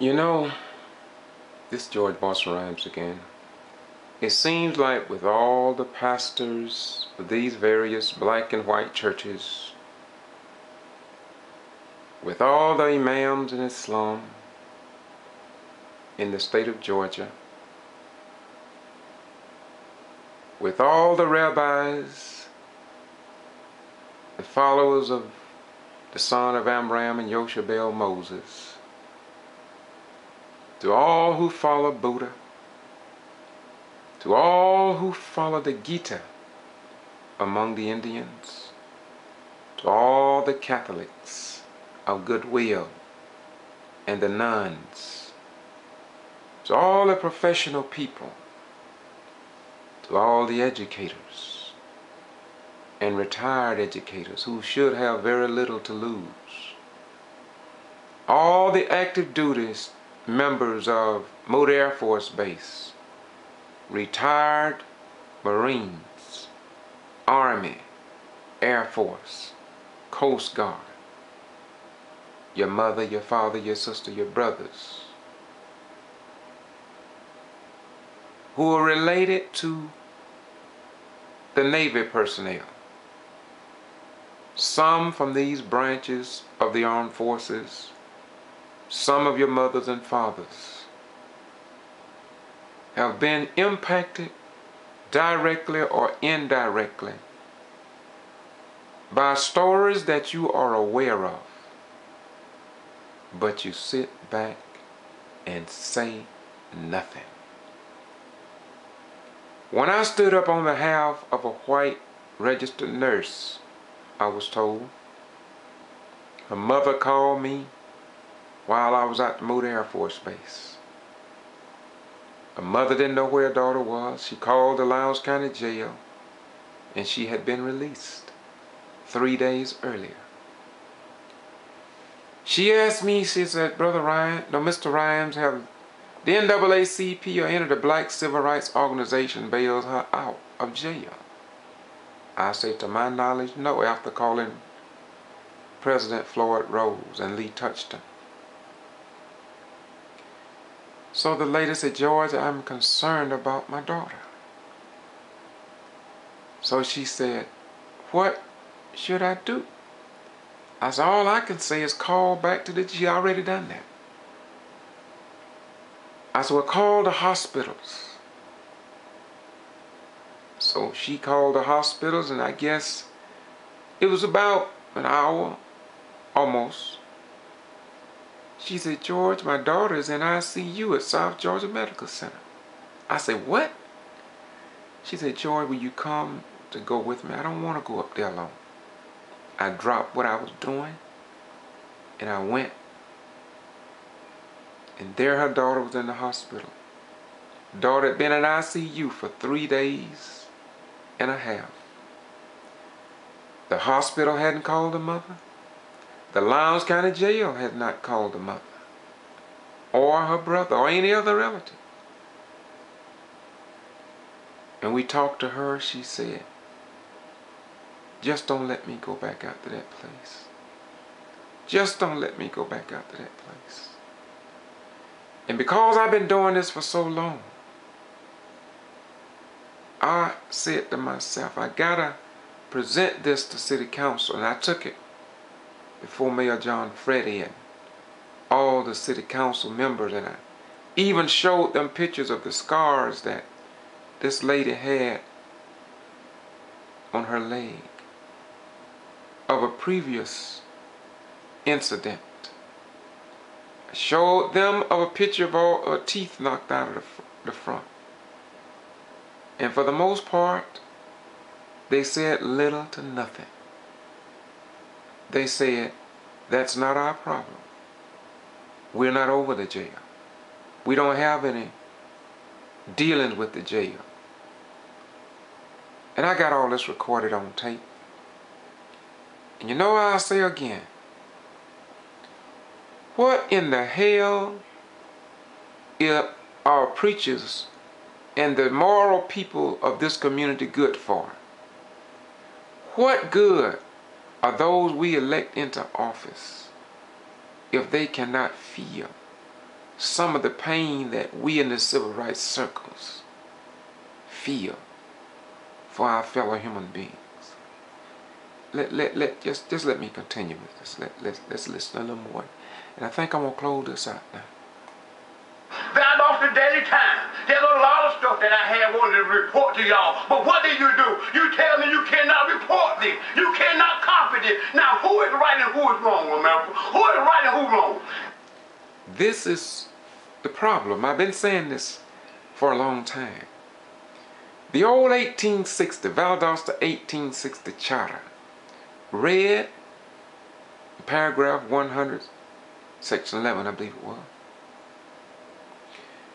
You know, this George Boston Rhymes again. It seems like with all the pastors of these various black and white churches, with all the imams in Islam in the state of Georgia, with all the rabbis, the followers of the son of Amram and Yoshabel Moses, to all who follow Buddha, to all who follow the Gita among the Indians, to all the Catholics of goodwill and the nuns, to all the professional people, to all the educators and retired educators who should have very little to lose, all the active duty members of Motor Air Force Base, retired Marines, Army, Air Force, Coast Guard, your mother, your father, your sister, your brothers, who are related to the Navy personnel. Some from these branches of the armed forces, some of your mothers and fathers have been impacted directly or indirectly by stories that you are aware of, but you sit back and say nothing. When I stood up on behalf of a white registered nurse, I was told, her mother called me while I was at the Motor Air Force Base. Her mother didn't know where her daughter was. She called the Lowndes County Jail, and she had been released 3 days earlier. She asked me, she said, Mr. Rhymes, have the NAACP or any of the black civil rights organization bailed her out of jail? I said, to my knowledge, no, after calling President Floyd Rose and Lee Touchton. So the lady said, George, I'm concerned about my daughter. So she said, what should I do? I said, all I can say is call back to the I already done that. I said, well, call the hospitals. So she called the hospitals, and I guess it was about an hour, almost. She said, George, my daughter is in ICU at South Georgia Medical Center. I said, what? She said, George, will you come to go with me? I don't want to go up there alone. I dropped what I was doing, and I went. And there her daughter was in the hospital. Daughter had been in ICU for 3 days and a half. The hospital hadn't called the mother. The Lowndes County Jail had not called the mother, or her brother, or any other relative. And we talked to her. She said, just don't let me go back out to that place. Just don't let me go back out to that place. And because I've been doing this for so long, I said to myself, I gotta present this to City Council. And I took it before Mayor John Freddy and all the City Council members, and I even showed them pictures of the scars that this lady had on her leg of a previous incident. I showed them of a picture of all her teeth knocked out of the front. And for the most part, they said little to nothing. They said, that's not our problem. We're not over the jail. We don't have any dealings with the jail. And I got all this recorded on tape. And you know what I'll say again? What in the hell are our preachers and the moral people of this community good for? What good are those we elect into office if they cannot feel some of the pain that we in the civil rights circles feel for our fellow human beings. Just let me continue with this. Let's listen a little more. And I think I'm going to close this out now. I lost the daily time. There's a lot of stuff that I have wanted to report to y'all. But what do? You tell me you cannot report this. You cannot copy this. Now, who is right and who is wrong, America? Who is right and who wrong? This is the problem. I've been saying this for a long time. The old 1860, Valdosta 1860 Charter, read paragraph 100, section 11, I believe it was,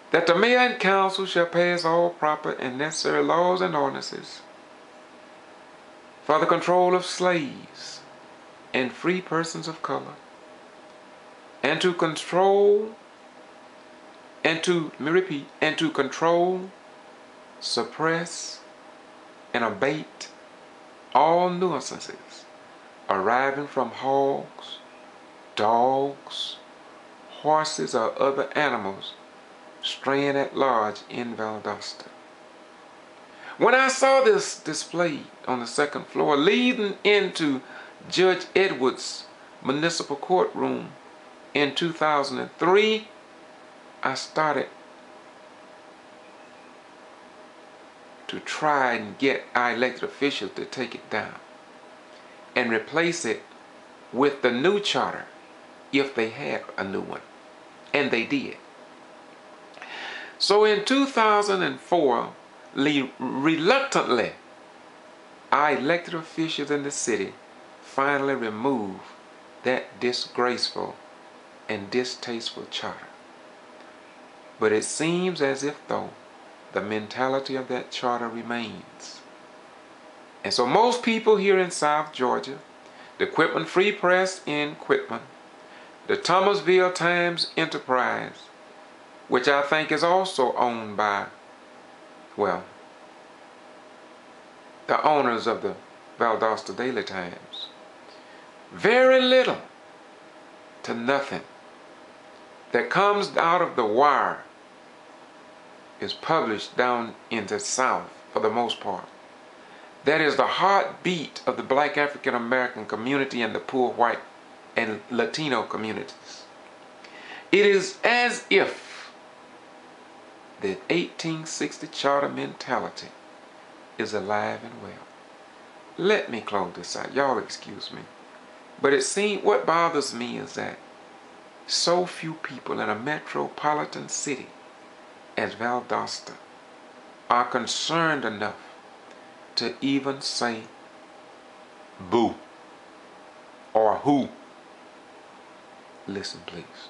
that the mayor and council shall pass all proper and necessary laws and ordinances for the control of slaves and free persons of color, and to control, let me repeat, and to control, suppress, and abate all nuisances arriving from hogs, dogs, horses, or other animals straying at large in Valdosta. When I saw this displayed on the second floor leading into Judge Edwards' municipal courtroom in 2003, I started to try and get our elected officials to take it down and replace it with the new charter if they had a new one. And they did. So in 2004, reluctantly, our elected officials in the city finally removed that disgraceful and distasteful charter. But it seems as if though the mentality of that charter remains. And so most people here in South Georgia, the Quitman Free Press in Quitman, the Thomasville Times Enterprise, which I think is also owned by, well, the owners of the Valdosta Daily Times, very little to nothing that comes out of the wire is published down in the South for the most part. That is the heartbeat of the black African American community and the poor white and Latino communities. It is as if the 1860 charter mentality is alive and well. Let me close this out. Y'all excuse me. But it seems what bothers me is that so few people in a metropolitan city as Valdosta are concerned enough to even say boo or who. Listen, please.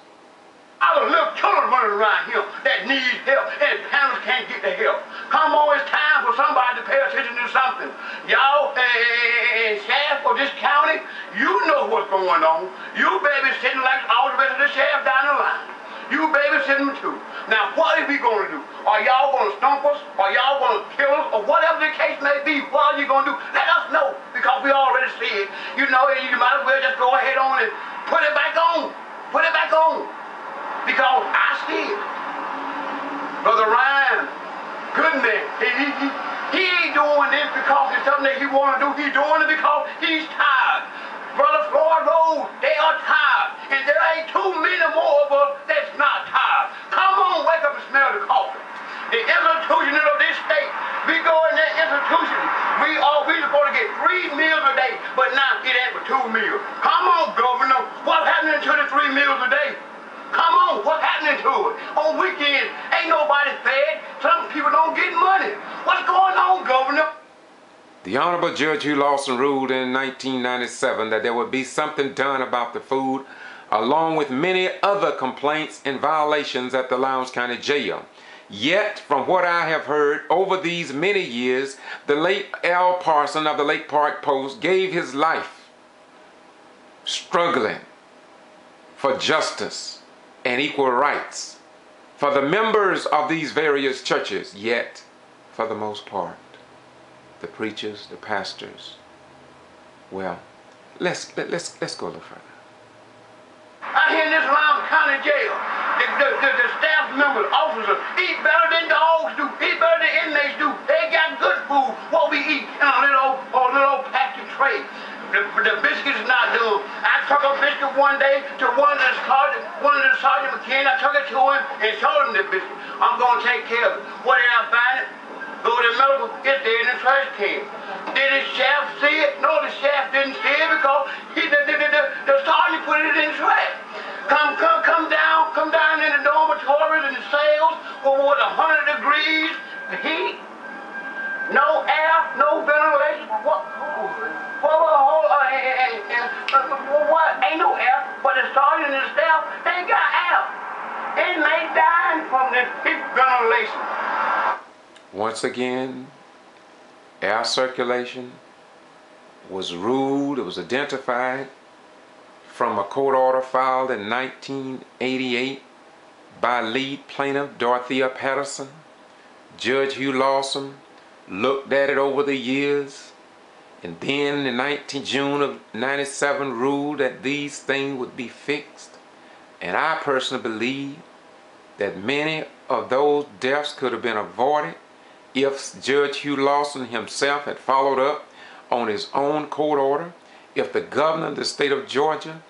Our little children running around here that need help and parents can't get the help. Come on, it's time for somebody to pay attention to something. Y'all, sheriff of this county, you know what's going on. You babysitting like all the rest of the sheriff down the line. You babysitting them too. Now, what are we going to do? Are y'all going to stomp us? Are y'all going to kill us? Or whatever the case may be, what are you going to do? Let us know, because we already see it. You know, you might as well just go ahead on and put it back on. Put it back on. Because I see it. Brother Ryan, goodness, he ain't doing this because it's something that he want to do. He's doing it because he's tired. Brother Floyd Rose, they are tired. And there ain't too many more of us that's not tired. Come on, wake up and smell the coffee. The institution of this state, we go in that institution, we supposed to get 3 meals a day, but now it ain't for 2 meals. Come on, Governor, what's happening to the 3 meals a day? Come on, what's happening to it? On weekends, ain't nobody fed. Some people don't get money. What's going on, Governor? The Honorable Judge Hugh Lawson ruled in 1997 that there would be something done about the food, along with many other complaints and violations at the Lowndes County Jail. Yet, from what I have heard over these many years, the late Al Parson of the Lake Park Post gave his life struggling for justice and equal rights for the members of these various churches. Yet, for the most part, the preachers, the pastors, well, let's go a little further. I hear in this Lowndes County Jail, The staff members, officers, eat better than dogs do, eat better than inmates do. They got good food, what we eat in a little plastic tray. The biscuits is not done. I took a biscuit one day to one of the Sergeant McKinney. I took it to him and showed him the biscuit. I'm going to take care of it. Where did I find it? Go to the medical, it's there in the trash can. Did the sheriff see it? No, the sheriff didn't see it because the sergeant put it in the trash. Come down in the dormitories and the cells with 100 degrees heat, no air, no ventilation. What? Ain't no air, but the sergeant and the staff, they got air. Inmates dying from the heat ventilation. Once again, air circulation was ruled, it was identified from a court order filed in 1988 by lead plaintiff Dorothea Patterson. Judge Hugh Lawson looked at it over the years, and then in June of 97 ruled that these things would be fixed. And I personally believe that many of those deaths could have been avoided if Judge Hugh Lawson himself had followed up on his own court order, if the governor of the state of Georgia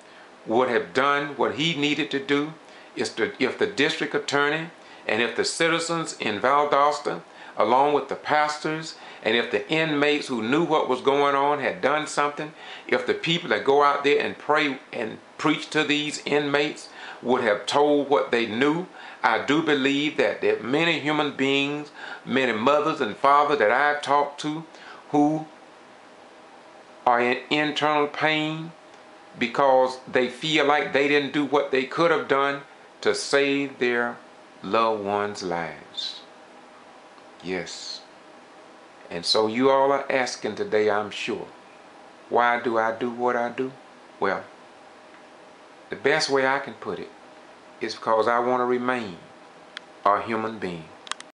would have done what he needed to do, if the district attorney and if the citizens in Valdosta, along with the pastors, and if the inmates who knew what was going on had done something, if the people that go out there and pray and preach to these inmates would have told what they knew, I do believe that there are many human beings, many mothers and fathers that I've talked to who are in internal pain because they feel like they didn't do what they could have done to save their loved ones' lives. Yes. And so you all are asking today, I'm sure, why do I do what I do? Well, the best way I can put it is because I want to remain a human being.